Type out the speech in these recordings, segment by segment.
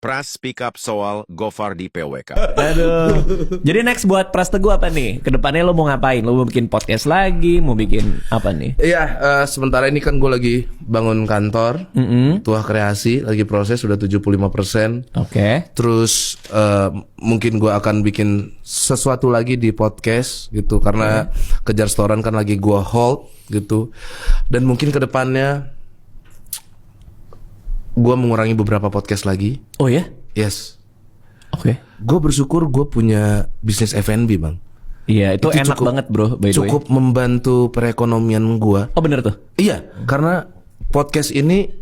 Pras speak up soal Gofar di PWK. Aduh. Jadi next buat Pras Teguh apa nih? Kedepannya lo mau ngapain? Lo mau bikin podcast lagi? Mau bikin apa nih? Iya, sementara ini kan gue lagi bangun kantor, Tuah Kreasi, lagi proses sudah 75%. Oke. Terus mungkin gue akan bikin sesuatu lagi di podcast gitu, karena Kejar Setoran kan lagi gue hold gitu. Dan mungkin kedepannya gue mengurangi beberapa podcast lagi. Oh ya? Yes. Oke. Gue bersyukur gue punya bisnis F&B, Bang. Iya, itu enak banget bro, by the way. Cukup membantu perekonomian gue. Oh bener tuh? Iya, karena podcast ini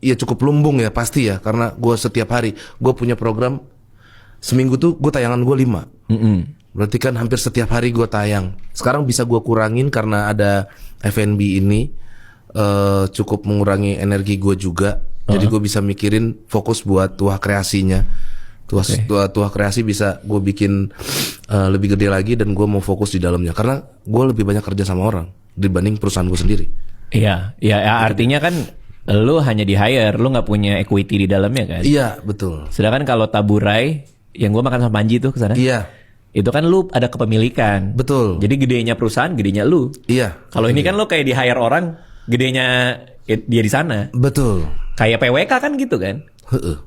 ya cukup lumbung ya pasti ya, karena gue setiap hari gue punya program, seminggu tuh gue tayangan gue 5. Berarti kan hampir setiap hari gue tayang. Sekarang bisa gue kurangin karena ada F&B ini, cukup mengurangi energi gue juga. Jadi gue bisa mikirin fokus buat Tuah Kreasinya. Tuah Kreasi bisa gue bikin lebih gede lagi, dan gue mau fokus di dalamnya karena gue lebih banyak kerja sama orang dibanding perusahaan gue sendiri. Iya, ya artinya kan lu hanya di hire, lu nggak punya equity di dalamnya kan? Iya, betul. Sedangkan kalau Taburai, yang gue makan sama Panji tuh kesana. Iya. Itu kan lu ada kepemilikan. Betul. Jadi gedenya perusahaan, gedenya lu. Iya. Kalau ini kan lu kayak di hire orang, gedenya dia di sana. Betul. Kayak PWK kan gitu kan? Heeh.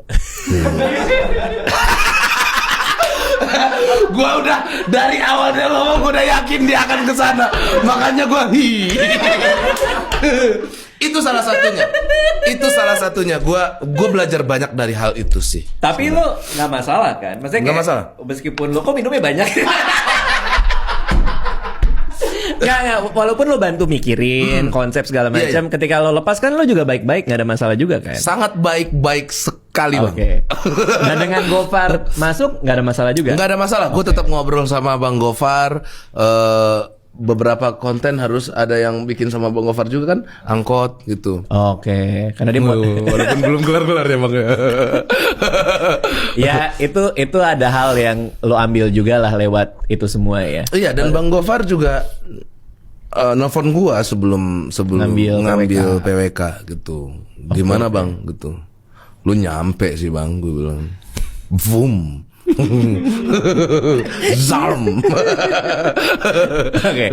Gua udah dari awal dia ngomong, gua udah yakin dia akan ke sana. Makanya gua itu salah satunya. Itu salah satunya. Gua belajar banyak dari hal itu sih. Tapi lu nggak masalah kan? Maksudnya Nggak kayak, masalah. meskipun lu kok minumnya banyak. Nggak, walaupun lo bantu mikirin konsep segala macam, Iya, iya. ketika lo lepas kan lo juga baik-baik, nggak ada masalah juga kan? Sangat baik-baik sekali, Bang. Oke. Nah dengan Gofar masuk nggak ada masalah juga? Nggak ada masalah. Gue tetap ngobrol sama Bang Gofar. Beberapa konten harus ada yang bikin sama Bang Gofar juga kan, angkot gitu. Oke, karena dia mau. Walaupun belum kelar-kelar ya, Bang. Ya itu ada hal yang lo ambil juga lah lewat itu semua ya. Iya, dan Bang Gofar juga nelfon gua sebelum ngambil PWK gitu. Gimana Bang gitu. Lu nyampe sih Bang, gue bilang. Boom. Zarm. Oke.